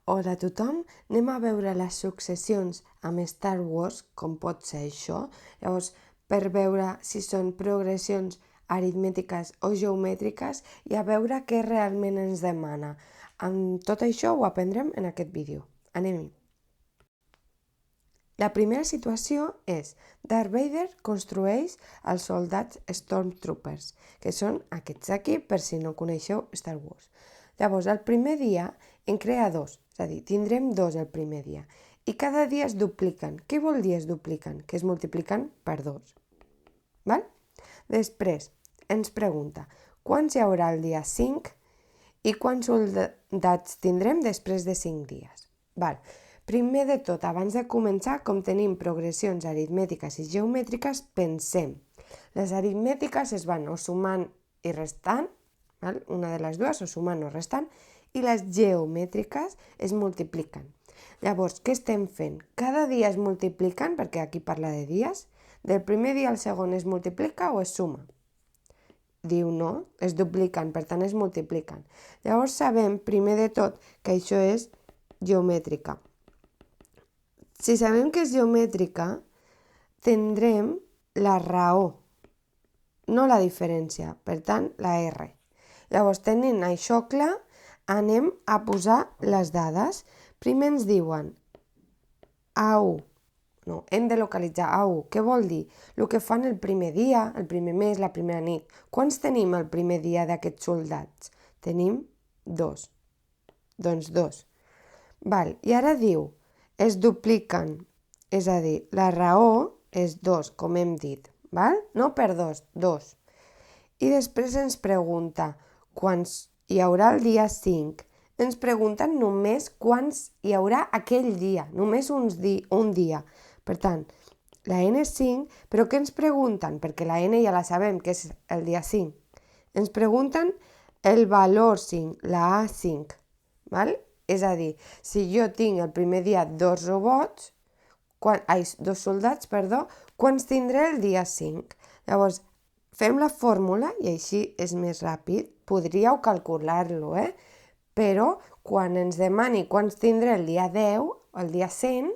Hola a tothom, anem a veure les successions amb Star Wars, com pot ser això. Llavors, per veure si són progressions aritmètiques o geomètriques i a veure què realment ens demana. Amb tot això ho aprendrem en aquest vídeo. Anem-hi. La primera situació és Darth Vader construeix els soldats Stormtroopers, que són aquests aquí, per si no coneixeu Star Wars. Llavors, el primer dia en crea dos, és a dir, tindrem dos el primer dia. I cada dia es dupliquen. Què vol dir es dupliquen? Que es multipliquen per dos. Val? Després, ens pregunta, quants hi haurà el dia 5 i quants soldats tindrem després de 5 dies? Val. Primer de tot, abans de començar, com tenim progressions aritmètiques i geomètriques, pensem. Les aritmètiques es van o sumant i restant, val? Una de les dues, o sumant o restant, i les geomètriques es multipliquen. Llavors, què estem fent? Cada dia es multipliquen, perquè aquí parla de dies, del primer dia al segon es multiplica o es suma? Diu no, es dupliquen, per tant es multipliquen. Llavors sabem, primer de tot, que això és geomètrica. Si sabem que és geomètrica, tindrem la raó, no la diferència, per tant, la R. Llavors, tenint això clar, anem a posar les dades. Primer ens diuen A1, no, hem de localitzar A1. Què vol dir? El que fan el primer dia, el primer mes, la primera nit. Quants tenim el primer dia d'aquests soldats? Tenim 2. Doncs 2. Val, i ara diu, es dupliquen, és a dir, la raó és 2, com hem dit, val? No per 2, 2. I després ens pregunta, quants hi haurà el dia 5? Ens pregunten només quants hi haurà aquell dia, només un dia. Per tant, la N és 5, però què ens pregunten? Perquè la N ja la sabem, que és el dia 5. Ens pregunten el valor 5, la A5, val? És a dir, si jo tinc el primer dia dos soldats, quants tindré el dia 5? Llavors, fem la fórmula i així és més ràpid. Podríeu calcular-lo, Però quan ens demani quants tindré el dia 10, el dia 100,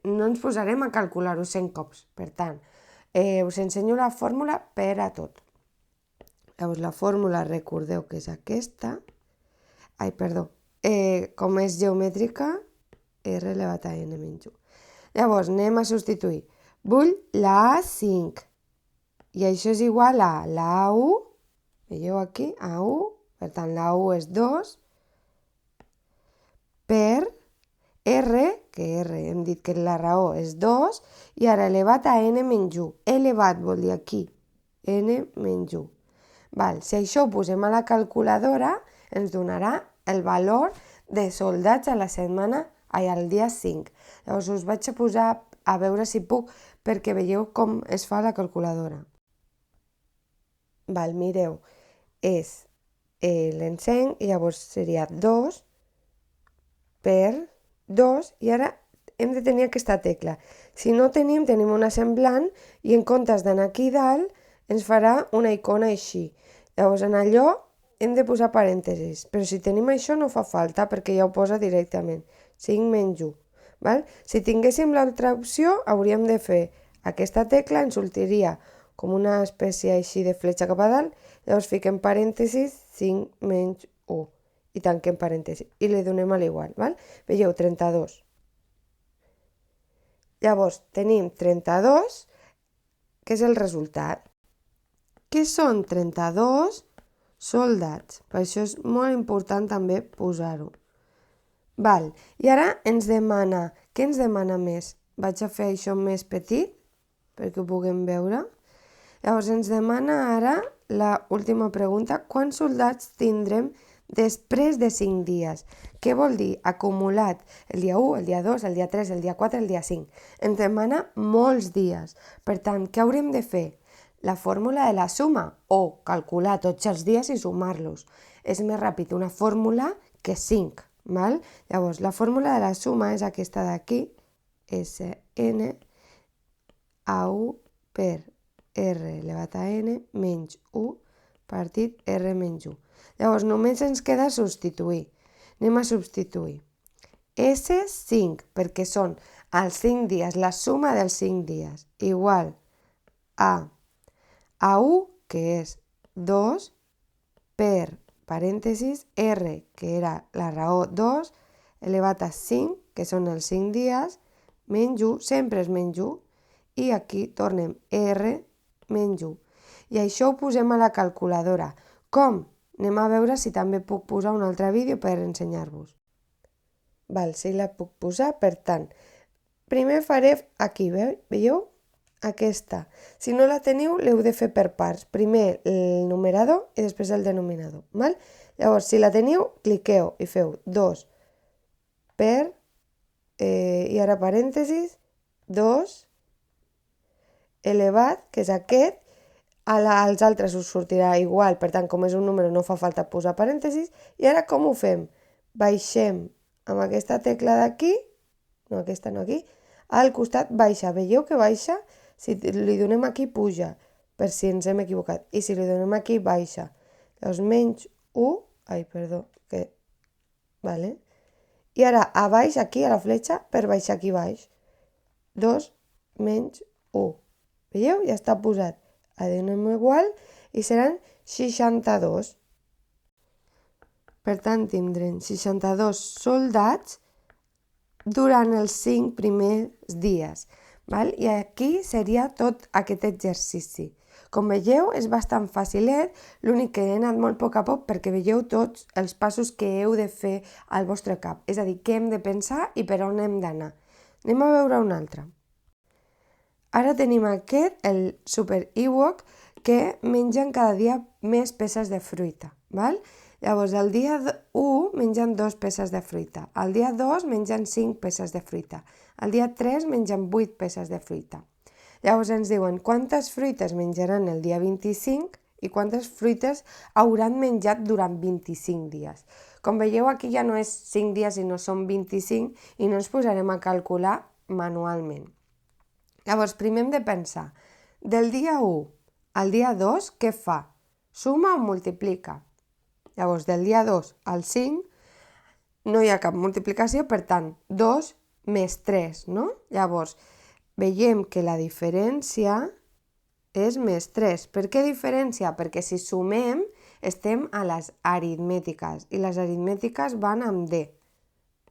no ens posarem a calcular-ho 100 cops. Per tant, us ensenyo la fórmula per a tot. Llavors, la fórmula, recordeu que és aquesta. Com és geomètrica, R elevat a N menys 1. Llavors, anem a substituir. Vull la A5. I això és igual a la A1. Veieu aquí? A1. Per tant, la A1 és 2. Per R, que R hem dit que la raó és 2. I ara elevat a N menys 1. Elevat vol dir aquí. N menys 1. Val, si això ho posem a la calculadora, ens donarà el valor de soldats a la setmana, al dia 5. Llavors us vaig a posar a veure si puc, perquè veieu com es fa la calculadora. Val, mireu, és l'encenc i llavors seria 2 per 2 i ara hem de tenir aquesta tecla. Si no tenim una semblant i en comptes d'anar aquí dalt ens farà una icona així. Llavors en allò hem de posar parèntesis, però si tenim això no fa falta perquè ja ho posa directament, 5 menys 1. Val? Si tinguéssim l'altra opció hauríem de fer aquesta tecla, ens sortiria com una espècie així de fletxa cap a dalt, llavors fiquem parèntesis 5 menys 1 i tanquem parèntesis i li donem a l'igual. Veieu, 32. Llavors tenim 32, que és el resultat. Què són 32 soldats? Per això és molt important també posar-ho. Val, i ara ens demana, què ens demana més? Vaig a fer això més petit perquè ho puguem veure. Llavors ens demana ara la última pregunta, quants soldats tindrem després de 5 dies? Què vol dir? Acumulat el dia 1, el dia 2, el dia 3, el dia 4, el dia 5. Ens demana molts dies. Per tant, què haurem de fer? La fórmula de la suma o calcular tots els dies i sumar-los. És més ràpid una fórmula que 5. Val? Llavors, la fórmula de la suma és aquesta d'aquí, Sn A1 per R elevat a N menys 1 partit R menys 1. Llavors, només ens queda substituir. Anem a substituir. S5, perquè són els 5 dies, la suma dels 5 dies, igual a A1, que és 2, per parèntesis, R, que era la raó 2, elevat a 5, que són els 5 dies, menys 1, sempre és menys 1, i aquí tornem R menys 1. I això ho posem a la calculadora. Com? Anem a veure si també puc posar un altre vídeo per ensenyar-vos. Sí, la puc posar, per tant, primer faré aquí, veieu? Aquesta. Si no la teniu, l'heu de fer per parts. Primer el numerador i després el denominador. Val? Llavors, si la teniu, cliqueu i feu 2 per, i ara parèntesis, 2 elevat, que és aquest, als altres us sortirà igual, per tant, com és un número no fa falta posar parèntesis, i ara com ho fem? Baixem amb aquesta tecla d'aquí, no aquesta, no aquí, al costat baixa, veieu que baixa? Si li donem aquí puja, per si ens hem equivocat, i si li donem aquí baixa. Llavors menys 1, vale? I ara a baix, aquí a la fletxa, per baixar aquí baix. 2 menys 1. Veieu? Ja està posat. Donem igual i seran 62. Per tant, tindrem 62 soldats durant els 5 primers dies. Val? I aquí seria tot aquest exercici. Com veieu, és bastant facilet, l'únic que he anat molt a poc perquè veieu tots els passos que heu de fer al vostre cap. És a dir, què hem de pensar i per on hem d'anar. Anem a veure un altre. Ara tenim aquest, el Super Ewok, que mengen cada dia més peces de fruita. Val? Llavors, el dia 1 mengen 2 peces de fruita, el dia 2 mengen 5 peces de fruita, el dia 3 mengen 8 peces de fruita. Llavors ens diuen quantes fruites menjaran el dia 25 i quantes fruites hauran menjat durant 25 dies. Com veieu, aquí ja no és 5 dies, sinó són 25 i no ens posarem a calcular manualment. Llavors, primer hem de pensar, del dia 1 al dia 2, què fa? Suma o multiplica? Llavors, del dia 2 al 5 no hi ha cap multiplicació, per tant, 2 més 3, no? Llavors, veiem que la diferència és més 3. Per què diferència? Perquè si sumem, estem a les aritmètiques, i les aritmètiques van amb D.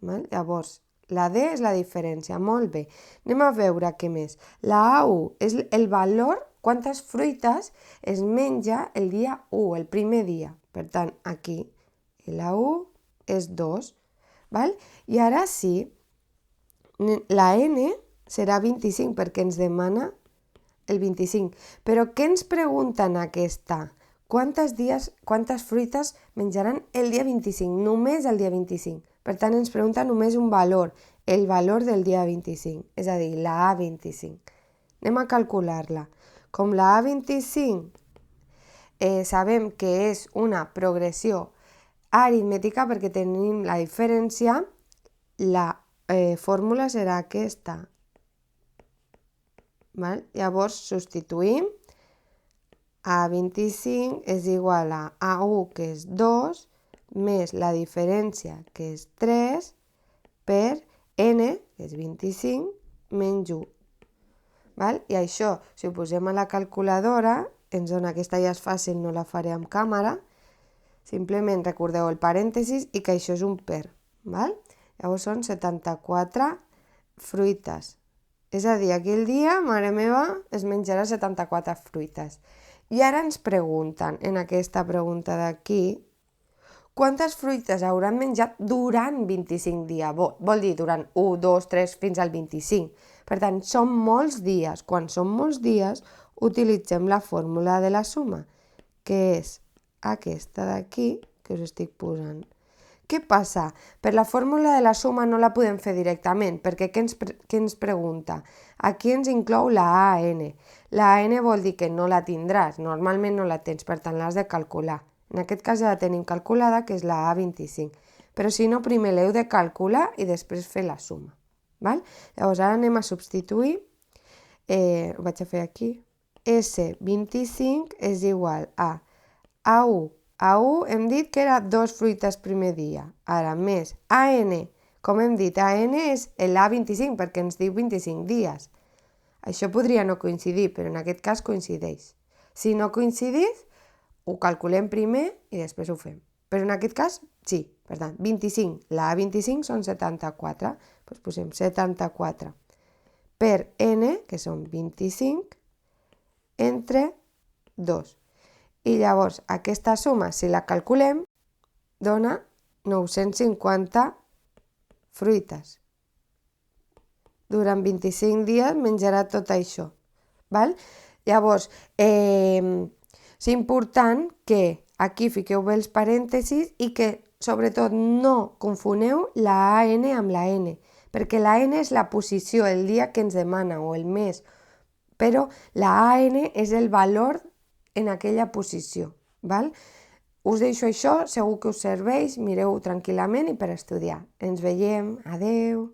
Llavors, la D és la diferència, molt bé. Anem a veure què més. La A1 és el valor, quantes fruites es menja el dia 1, el primer dia. Per tant, aquí la 1 és 2. Val? I ara sí, la N serà 25 perquè ens demana el 25. Però què ens pregunten aquesta? Quantes fruites menjaran el dia 25? Només el dia 25. Per tant, ens pregunta només un valor, el valor del dia 25, és a dir, la A25. Anem a calcular-la. Com la A25 sabem que és una progressió aritmètica perquè tenim la diferència, la fórmula serà aquesta. Val? Llavors substituïm, A25 és igual a A1, que és 2, més la diferència, que és 3, per N, que és 25, menys 1. Val? I això, si ho posem a la calculadora, ens dona, aquesta ja és fàcil, no la faré amb càmera, simplement recordeu el parèntesis i que això és un per. Val? Llavors són 74 fruites. És a dir, aquell dia, mare meva, es menjarà 74 fruites. I ara ens pregunten, en aquesta pregunta d'aquí, quantes fruites hauran menjat durant 25 dies? Vol dir durant 1, 2, 3, fins al 25. Per tant, són molts dies. Quan són molts dies, utilitzem la fórmula de la suma, que és aquesta d'aquí, que us estic posant. Què passa? Per la fórmula de la suma no la podem fer directament, perquè què ens pregunta? Aquí ens inclou la AN. La AN vol dir que no la tindràs, normalment no la tens, per tant l'has de calcular. En aquest cas ja la tenim calculada, que és la A25. Però si no, primer l'heu de calcular i després fer la suma. Val? Llavors ara anem a substituir, ho vaig a fer aquí, S25 és igual a A1, A1 hem dit que era 2 fruites primer dia. Ara, més AN. Com hem dit, AN és l'A25 perquè ens diu 25 dies. Això podria no coincidir, però en aquest cas coincideix. Si no coincidís, ho calculem primer i després ho fem. Però en aquest cas, sí. Per tant, 25. La A25 són 74. Doncs posem 74 per N, que són 25, entre 2. I llavors aquesta suma, si la calculem, dona 950 fruites. Durant 25 dies menjarà tot això. Val? Llavors, és important que aquí fiqueu bé els parèntesis i que sobretot no confoneu la AN amb la N, perquè la N és la posició, el dia que ens demana o el mes, però la AN és el valor en aquella posició. Val? Us deixo això, segur que us serveix, mireu tranquil·lament i per estudiar. Ens veiem, adeu!